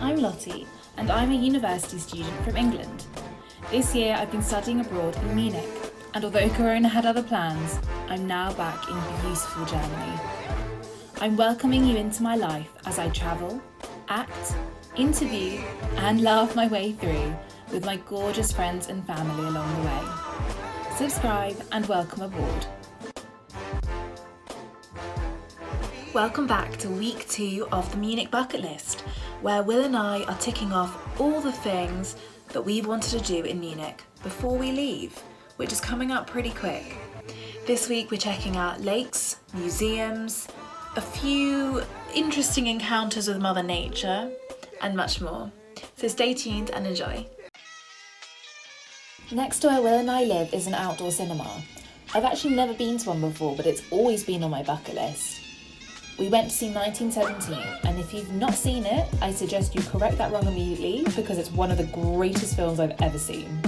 I'm Lottie, and I'm a university student from England. This year I've been studying abroad in Munich, and although Corona had other plans, I'm now back in beautiful Germany. I'm welcoming you into my life as I travel, act, interview, and laugh my way through with my gorgeous friends and family along the way. Subscribe and welcome aboard. Welcome back to week 2 of the Munich Bucket List, where Will and I are ticking off all the things that we've wanted to do in Munich before we leave, which is coming up pretty quick. This week we're checking out lakes, museums, a few interesting encounters with Mother Nature, and much more. So stay tuned and enjoy. Next to where Will and I live is an outdoor cinema. I've actually never been to one before, but it's always been on my bucket list. We went to see 1917, and if you've not seen it, I suggest you correct that wrong immediately because it's one of the greatest films I've ever seen.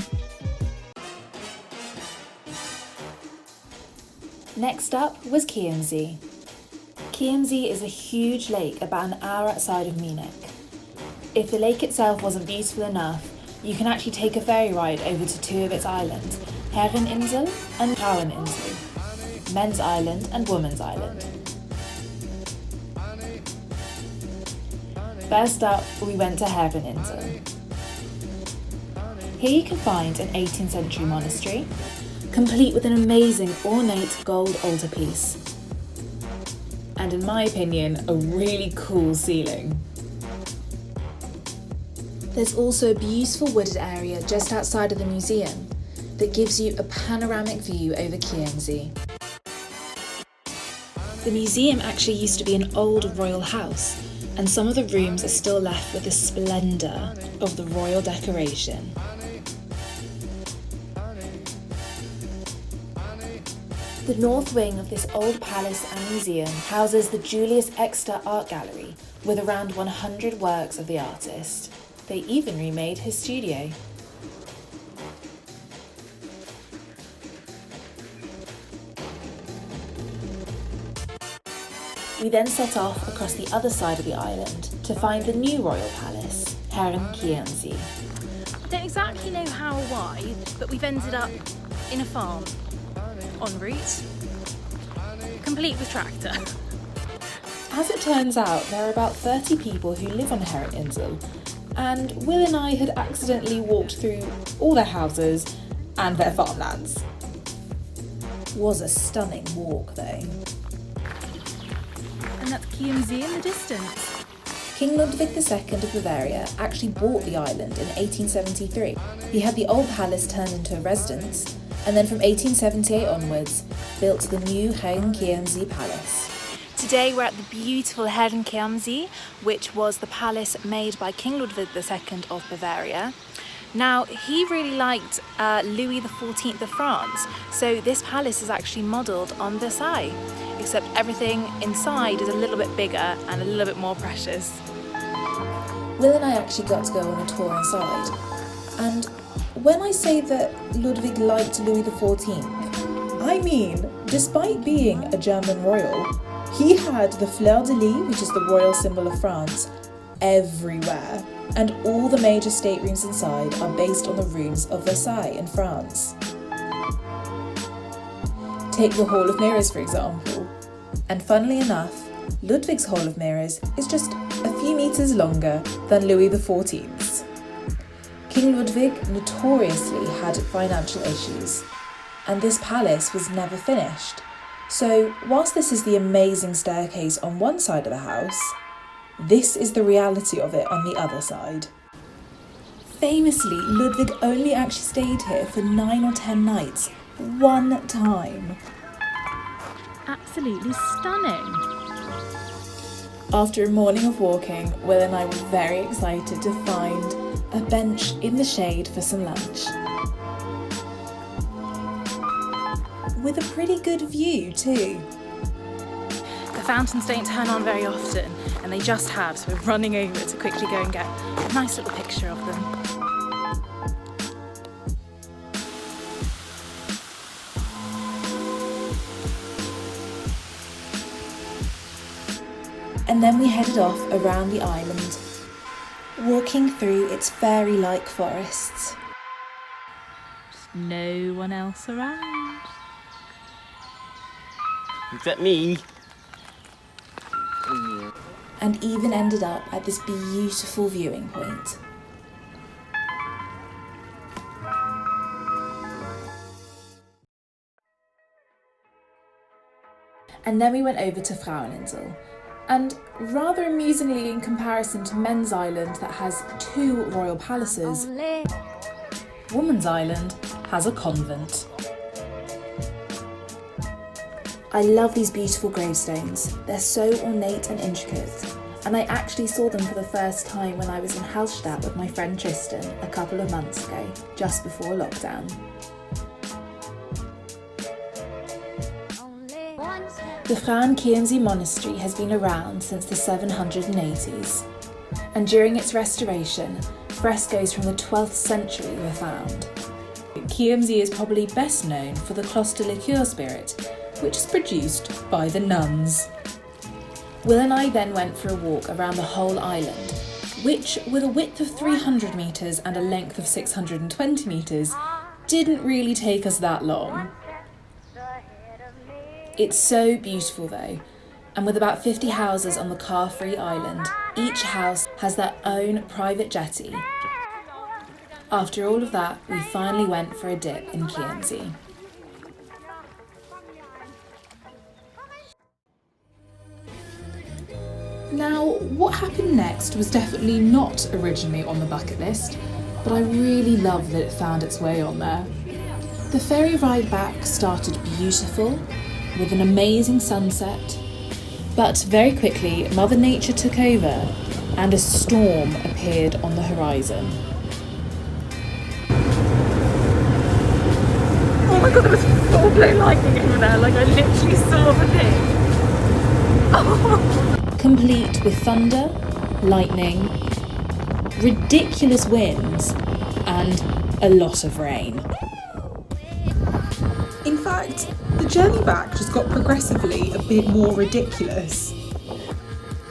Next up was Chiemsee. Chiemsee is a huge lake about an hour outside of Munich. If the lake itself wasn't beautiful enough, you can actually take a ferry ride over to 2 of its islands, Herreninsel and Fraueninsel, Men's Island and Women's Island. First up, we went to Herreninsel. Here you can find an 18th century monastery, complete with an amazing ornate gold altarpiece, and in my opinion, a really cool ceiling. There's also a beautiful wooded area just outside of the museum that gives you a panoramic view over Chiemsee. The museum actually used to be an old royal house, and some of the rooms are still left with the splendour of the royal decoration. The north wing of this old palace and museum houses the Julius Exter Art Gallery with around 100 works of the artist. They even remade his studio. We then set off across the other side of the island to find the new royal palace, Herrenchiemsee. I don't exactly know how or why, but we've ended up in a farm, en route, complete with tractor. As it turns out, there are about 30 people who live on Herreninsel, and Will and I had accidentally walked through all their houses and their farmlands. Was a stunning walk though. And that's Chiemsee in the distance. King Ludwig II of Bavaria actually bought the island in 1873. He had the old palace turned into a residence, and then from 1878 onwards, built the new Herrenchiemsee Palace. Today we're at the beautiful Herrenchiemsee, which was the palace made by King Ludwig II of Bavaria. Now, he really liked Louis XIV of France, so this palace is actually modelled on Versailles, except everything inside is a little bit bigger and a little bit more precious. Will and I actually got to go on a tour inside, and when I say that Ludwig liked Louis XIV, I mean, despite being a German royal, he had the fleur-de-lis, which is the royal symbol of France, everywhere, and all the major staterooms inside are based on the rooms of Versailles in France. Take the Hall of Mirrors, for example, and funnily enough, Ludwig's Hall of Mirrors is just a few metres longer than Louis XIV's. King Ludwig notoriously had financial issues, and this palace was never finished. So, whilst this is the amazing staircase on one side of the house, this is the reality of it on the other side. Famously, Ludwig only actually stayed here for 9 or 10 nights, one time. Absolutely stunning. After a morning of walking, Will and I were very excited to find a bench in the shade for some lunch. With a pretty good view too. The fountains don't turn on very often, and they just have, so we're running over to quickly go and get a nice little picture of them. And then we headed off around the island. walking through its fairy-like forests. Just no one else around. Except me. And even ended up at this beautiful viewing point. And then we went over to Fraueninsel, and rather amusingly in comparison to Men's Island that has 2 royal palaces, Woman's Island has a convent. I love these beautiful gravestones. They're so ornate and intricate, and I actually saw them for the first time when I was in Hallstatt with my friend Tristan a couple of months ago, just before lockdown. The Herrenchiemsee monastery has been around since the 780s, and during its restoration, frescoes from the 12th century were found. Chiemsee is probably best known for the Kloster liqueur spirit, which is produced by the nuns. Will and I then went for a walk around the whole island, which, with a width of 300 metres and a length of 620 metres, didn't really take us that long. It's so beautiful though, and with about 50 houses on the car-free island, each house has their own private jetty. After all of that, we finally went for a dip in Chiemsee. Now, what happened next was definitely not originally on the bucket list, but I really love that it found its way on there. The ferry ride back started beautiful, with an amazing sunset, but very quickly Mother Nature took over and a storm appeared on the horizon. Oh my god, there was full-blown lightning over there, like I literally saw the thing. Oh. Complete with thunder, lightning, ridiculous winds, and a lot of rain. In fact, the journey back just got progressively a bit more ridiculous,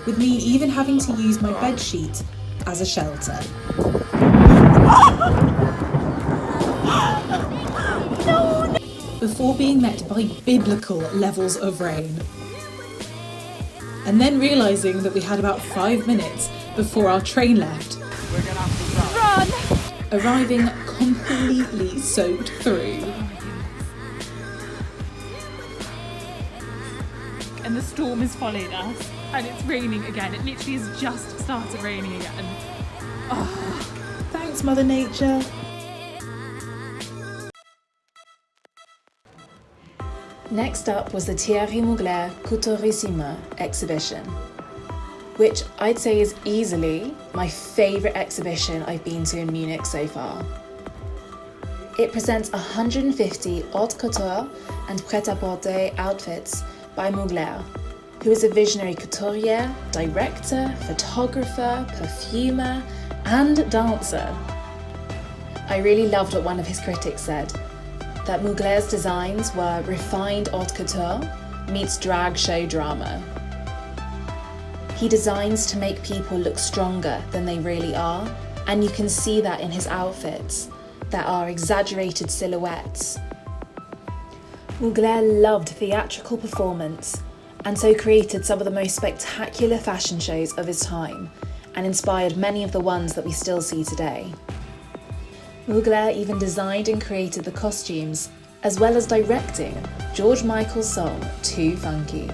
with me even having to use my bedsheet as a shelter. Before being met by biblical levels of rain. And then realising that we had about 5 minutes before our train left. We're gonna have to run! Arriving completely soaked through. And the storm has followed us, and it's raining again. It literally has just started raining again. Oh, thanks, Mother Nature. Next up was the Thierry Mugler Couturissime exhibition, which I'd say is easily my favourite exhibition I've been to in Munich so far. It presents 150 haute couture and prêt-à-porter outfits by Mugler, who is a visionary couturier, director, photographer, perfumer, and dancer. I really loved what one of his critics said, that Mugler's designs were refined haute couture meets drag show drama. He designs to make people look stronger than they really are, and you can see that in his outfits that are exaggerated silhouettes. Mugler loved theatrical performance and so created some of the most spectacular fashion shows of his time and inspired many of the ones that we still see today. Mugler even designed and created the costumes, as well as directing George Michael's song Too Funky.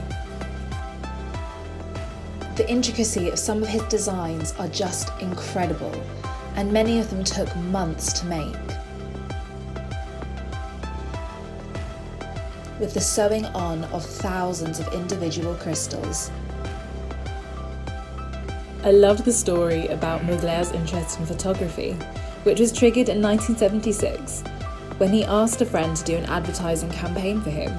The intricacy of some of his designs are just incredible, and many of them took months to make. With the sewing on of thousands of individual crystals. I loved the story about Mugler's interest in photography, which was triggered in 1976 when he asked a friend to do an advertising campaign for him.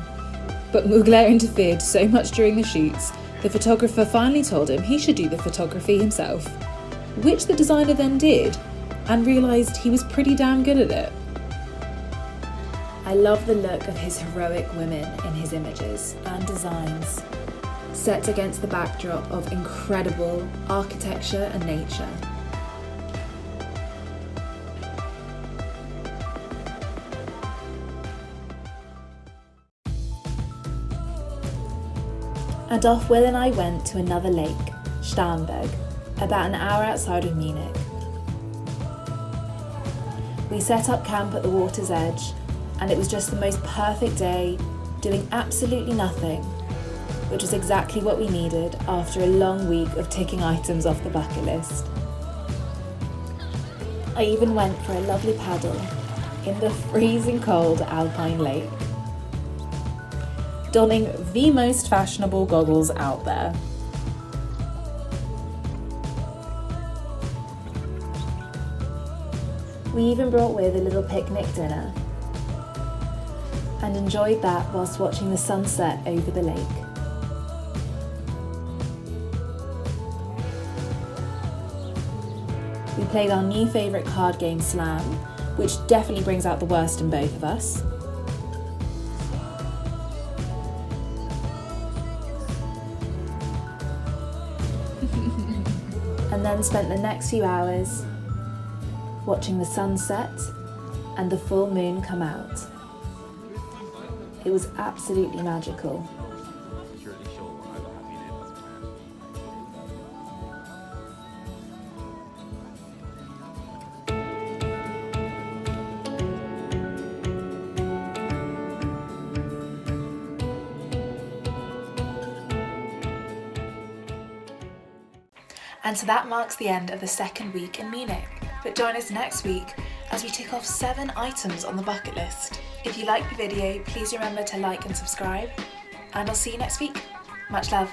But Mugler interfered so much during the shoots, the photographer finally told him he should do the photography himself, which the designer then did, and realised he was pretty damn good at it. I love the look of his heroic women in his images and designs, set against the backdrop of incredible architecture and nature. And off Will and I went to another lake, Starnberg, about an hour outside of Munich. We set up camp at the water's edge, and it was just the most perfect day, doing absolutely nothing, which was exactly what we needed after a long week of ticking items off the bucket list. I even went for a lovely paddle in the freezing cold alpine lake, donning the most fashionable goggles out there. We even brought with a little picnic dinner and enjoyed that whilst watching the sunset over the lake. We played our new favourite card game, Slam, which definitely brings out the worst in both of us. And then spent the next few hours watching the sunset and the full moon come out. It was absolutely magical. And so that marks the end of the second week in Munich. But join us next week as we tick off 7 items on the bucket list. If you liked the video, please remember to like and subscribe, and I'll see you next week. Much love.